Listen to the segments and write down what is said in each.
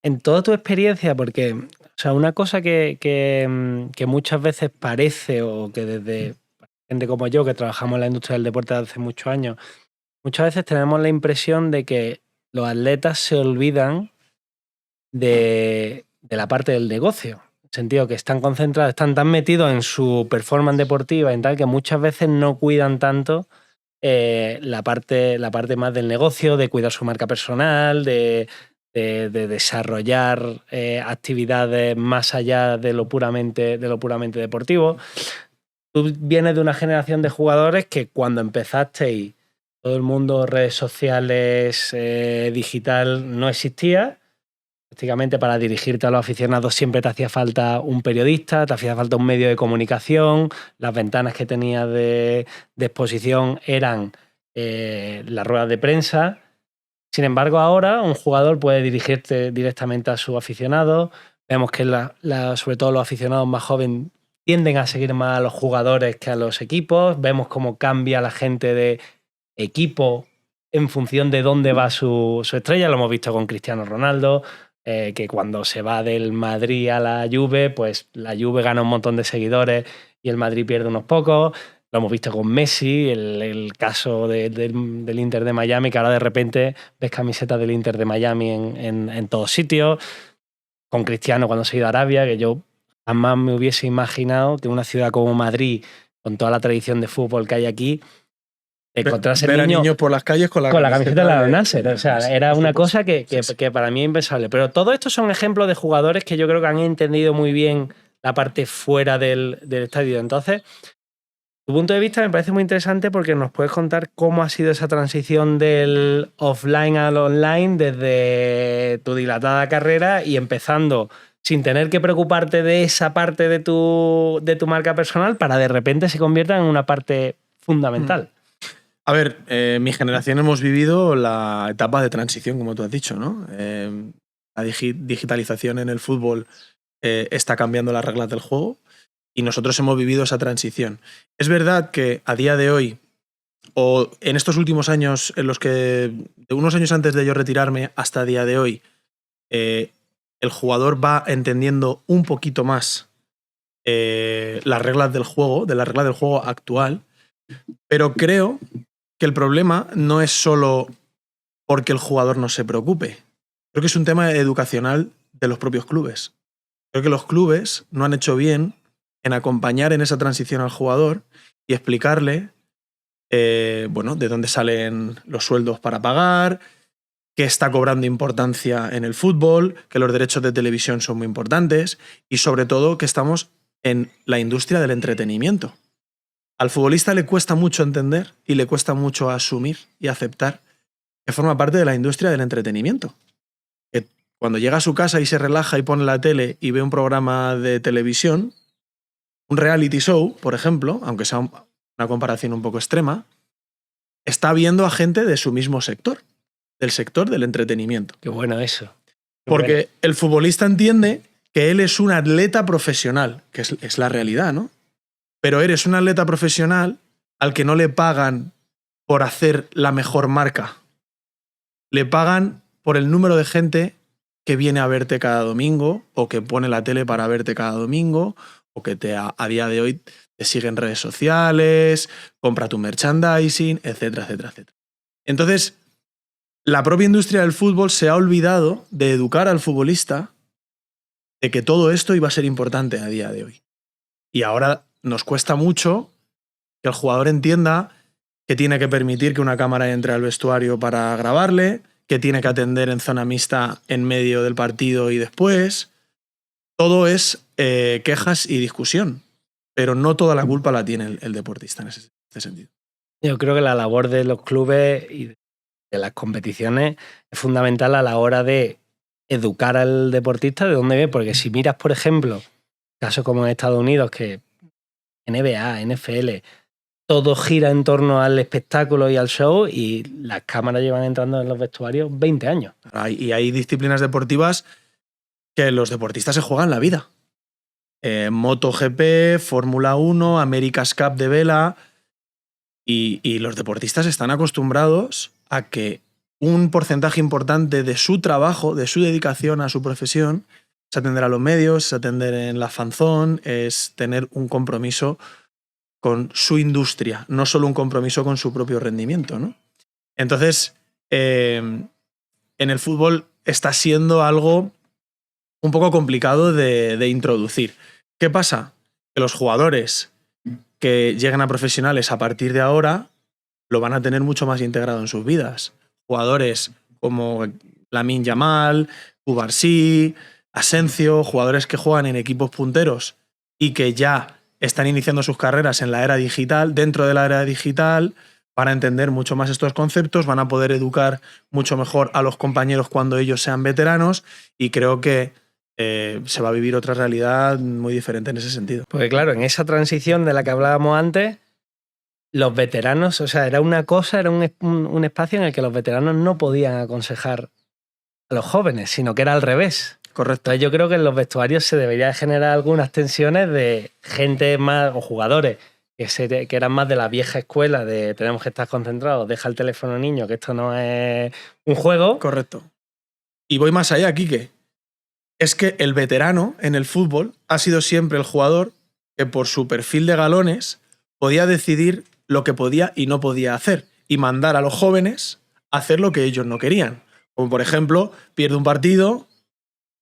en toda tu experiencia, porque o sea, una cosa que muchas veces parece, o que desde gente como yo, que trabajamos en la industria del deporte desde hace muchos años, muchas veces tenemos la impresión de que los atletas se olvidan de la parte del negocio. En el sentido que están concentrados, están tan metidos en su performance deportiva y tal, que muchas veces no cuidan tanto la parte más del negocio, de cuidar su marca personal, de desarrollar actividades más allá de lo puramente deportivo. Tú vienes de una generación de jugadores que cuando empezasteis, todo el mundo, redes sociales, digital, no existía. Prácticamente para dirigirte a los aficionados siempre te hacía falta un periodista, te hacía falta un medio de comunicación, las ventanas que tenías de exposición eran las ruedas de prensa. Sin embargo, ahora un jugador puede dirigirte directamente a su aficionado. Vemos que sobre todo los aficionados más jóvenes tienden a seguir más a los jugadores que a los equipos. Vemos cómo cambia la gente de equipo en función de dónde va su estrella. Lo hemos visto con Cristiano Ronaldo, que cuando se va del Madrid a la Juve, pues la Juve gana un montón de seguidores y el Madrid pierde unos pocos. Lo hemos visto con Messi, el caso del Inter de Miami, que ahora de repente ves camisetas del Inter de Miami en todos sitios. Con Cristiano cuando se ha ido a Arabia, que yo jamás me hubiese imaginado que una ciudad como Madrid, con toda la tradición de fútbol que hay aquí, encontrarse ver a niños por las calles con la camiseta de la Nasser. O sea, era una cosa que para mí es impensable. Pero todo esto son ejemplos de jugadores que yo creo que han entendido muy bien la parte fuera del estadio. Entonces, tu punto de vista me parece muy interesante porque nos puedes contar cómo ha sido esa transición del offline al online desde tu dilatada carrera y empezando sin tener que preocuparte de esa parte de tu marca personal para de repente se convierta en una parte fundamental. A ver, mi generación hemos vivido la etapa de transición, como tú has dicho, ¿no? La digitalización en el fútbol está cambiando las reglas del juego y nosotros hemos vivido esa transición. Es verdad que a día de hoy, o en estos últimos años, en los que, de unos años antes de yo retirarme hasta el día de hoy, el jugador va entendiendo un poquito más las reglas del juego, de la regla del juego actual, pero creo que el problema no es solo porque el jugador no se preocupe. Creo que es un tema educacional de los propios clubes. Creo que los clubes no han hecho bien en acompañar en esa transición al jugador y explicarle de dónde salen los sueldos para pagar, que está cobrando importancia en el fútbol, que los derechos de televisión son muy importantes y sobre todo que estamos en la industria del entretenimiento. Al futbolista le cuesta mucho entender y le cuesta mucho asumir y aceptar que forma parte de la industria del entretenimiento. Que cuando llega a su casa y se relaja y pone la tele y ve un programa de televisión, un reality show, por ejemplo, aunque sea una comparación un poco extrema, está viendo a gente de su mismo sector, del sector del entretenimiento. Qué bueno eso. Porque el futbolista entiende que él es un atleta profesional, que es la realidad, ¿no? Pero eres un atleta profesional al que no le pagan por hacer la mejor marca. Le pagan por el número de gente que viene a verte cada domingo o que pone la tele para verte cada domingo o que a día de hoy te sigue en redes sociales, compra tu merchandising, etcétera, etcétera, etcétera. Entonces, la propia industria del fútbol se ha olvidado de educar al futbolista de que todo esto iba a ser importante a día de hoy. Y ahora nos cuesta mucho que el jugador entienda que tiene que permitir que una cámara entre al vestuario para grabarle, que tiene que atender en zona mixta en medio del partido y después. Todo es quejas y discusión, pero no toda la culpa la tiene el deportista en ese sentido. Yo creo que la labor de los clubes y de las competiciones es fundamental a la hora de educar al deportista de dónde viene, porque si miras, por ejemplo, casos como en Estados Unidos, que NBA, NFL, todo gira en torno al espectáculo y al show y las cámaras llevan entrando en los vestuarios 20 años. Y hay disciplinas deportivas que los deportistas se juegan la vida. MotoGP, Fórmula 1, America's Cup de vela. Y los deportistas están acostumbrados a que un porcentaje importante de su trabajo, de su dedicación a su profesión, es atender a los medios, es atender en la fanzone, es tener un compromiso con su industria, no solo un compromiso con su propio rendimiento, ¿no? Entonces, en el fútbol está siendo algo un poco complicado de introducir. ¿Qué pasa? Que los jugadores que lleguen a profesionales a partir de ahora lo van a tener mucho más integrado en sus vidas. Jugadores como Lamine Yamal, Cubarsí, Asensio, jugadores que juegan en equipos punteros y que ya están iniciando sus carreras en la era digital, dentro de la era digital, van a entender mucho más estos conceptos, van a poder educar mucho mejor a los compañeros cuando ellos sean veteranos, y creo que se va a vivir otra realidad muy diferente en ese sentido. Porque claro, en esa transición de la que hablábamos antes, los veteranos, o sea, era una cosa, era un espacio en el que los veteranos no podían aconsejar a los jóvenes, sino que era al revés. Correcto. Entonces yo creo que en los vestuarios se debería generar algunas tensiones de gente más, o jugadores, que eran más de la vieja escuela, de tenemos que estar concentrados, deja el teléfono, niño, que esto no es un juego. Correcto. Y voy más allá, Quique. Es que el veterano en el fútbol ha sido siempre el jugador que por su perfil de galones podía decidir lo que podía y no podía hacer, y mandar a los jóvenes a hacer lo que ellos no querían. Como por ejemplo, pierde un partido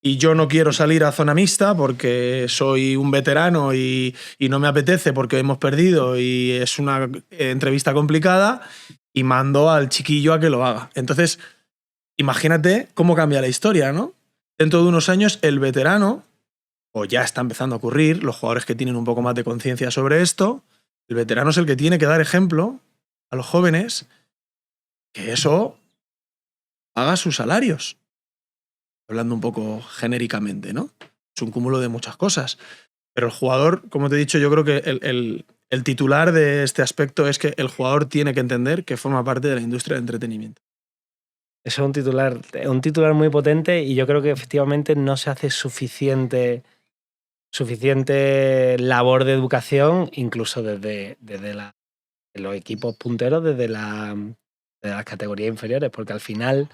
y yo no quiero salir a zona mixta porque soy un veterano y no me apetece porque hemos perdido y es una entrevista complicada, y mando al chiquillo a que lo haga. Entonces, imagínate cómo cambia la historia, ¿no? Dentro de unos años, el veterano, o ya está empezando a ocurrir, los jugadores que tienen un poco más de conciencia sobre esto, el veterano es el que tiene que dar ejemplo a los jóvenes que eso paga sus salarios. Hablando un poco genéricamente, ¿no? Es un cúmulo de muchas cosas. Pero el jugador, como te he dicho, yo creo que el titular de este aspecto es que el jugador tiene que entender que forma parte de la industria del entretenimiento. Eso es un titular muy potente, y yo creo que efectivamente no se hace suficiente labor de educación, incluso desde los equipos punteros, desde las categorías inferiores, porque al final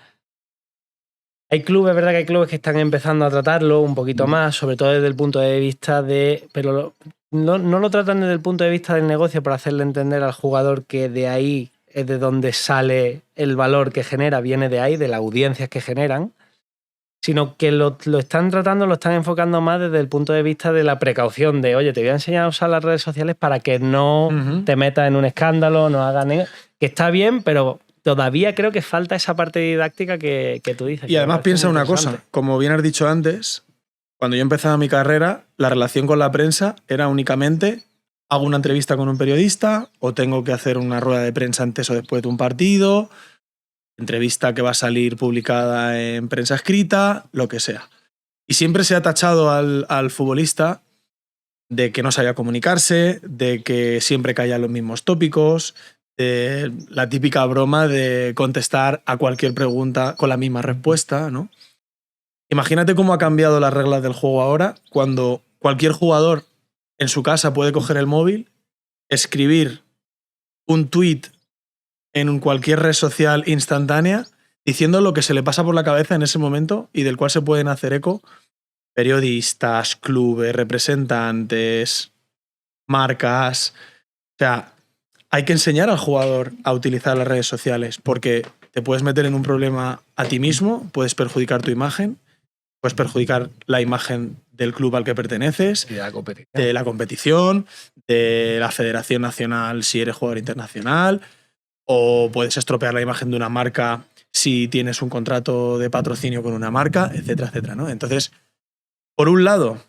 hay clubes, ¿verdad? Que hay clubes que están empezando a tratarlo un poquito más, sobre todo desde el punto de vista pero no lo tratan desde el punto de vista del negocio, para hacerle entender al jugador que de ahí es de donde sale el valor que genera, viene de ahí, de las audiencias que generan, sino que lo están tratando, lo están enfocando más desde el punto de vista de la precaución, de oye, te voy a enseñar a usar las redes sociales para que no te metas en un escándalo, no hagas que está bien, pero todavía creo que falta esa parte didáctica que tú dices. Y además piensa una cosa, como bien has dicho antes, cuando yo empezaba mi carrera, la relación con la prensa era únicamente: hago una entrevista con un periodista, o tengo que hacer una rueda de prensa antes o después de un partido, entrevista que va a salir publicada en prensa escrita, lo que sea. Y siempre se ha tachado al futbolista de que no sabía comunicarse, de que siempre caía en los mismos tópicos, de la típica broma de contestar a cualquier pregunta con la misma respuesta, ¿no? Imagínate cómo ha cambiado las reglas del juego ahora, cuando cualquier jugador en su casa puede coger el móvil, escribir un tuit en cualquier red social instantánea diciendo lo que se le pasa por la cabeza en ese momento, y del cual se pueden hacer eco periodistas, clubes, representantes, marcas. O sea, hay que enseñar al jugador a utilizar las redes sociales, porque te puedes meter en un problema a ti mismo, puedes perjudicar tu imagen, puedes perjudicar la imagen del club al que perteneces, y de la competición, de la Federación Nacional si eres jugador internacional, o puedes estropear la imagen de una marca si tienes un contrato de patrocinio con una marca, etcétera, etcétera, ¿no? Entonces, por un lado,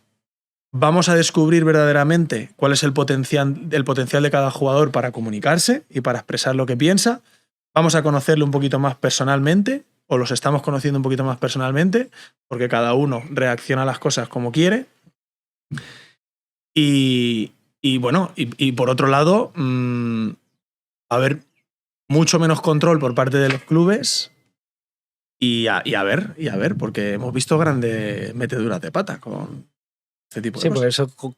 vamos a descubrir verdaderamente cuál es el potencial de cada jugador para comunicarse y para expresar lo que piensa. Vamos a conocerlo un poquito más personalmente, o los estamos conociendo un poquito más personalmente, porque cada uno reacciona a las cosas como quiere. Y bueno, y por otro lado, va a haber mucho menos control por parte de los clubes, y a ver, porque hemos visto grandes meteduras de pata con este tipo de cosas. Sí, porque eso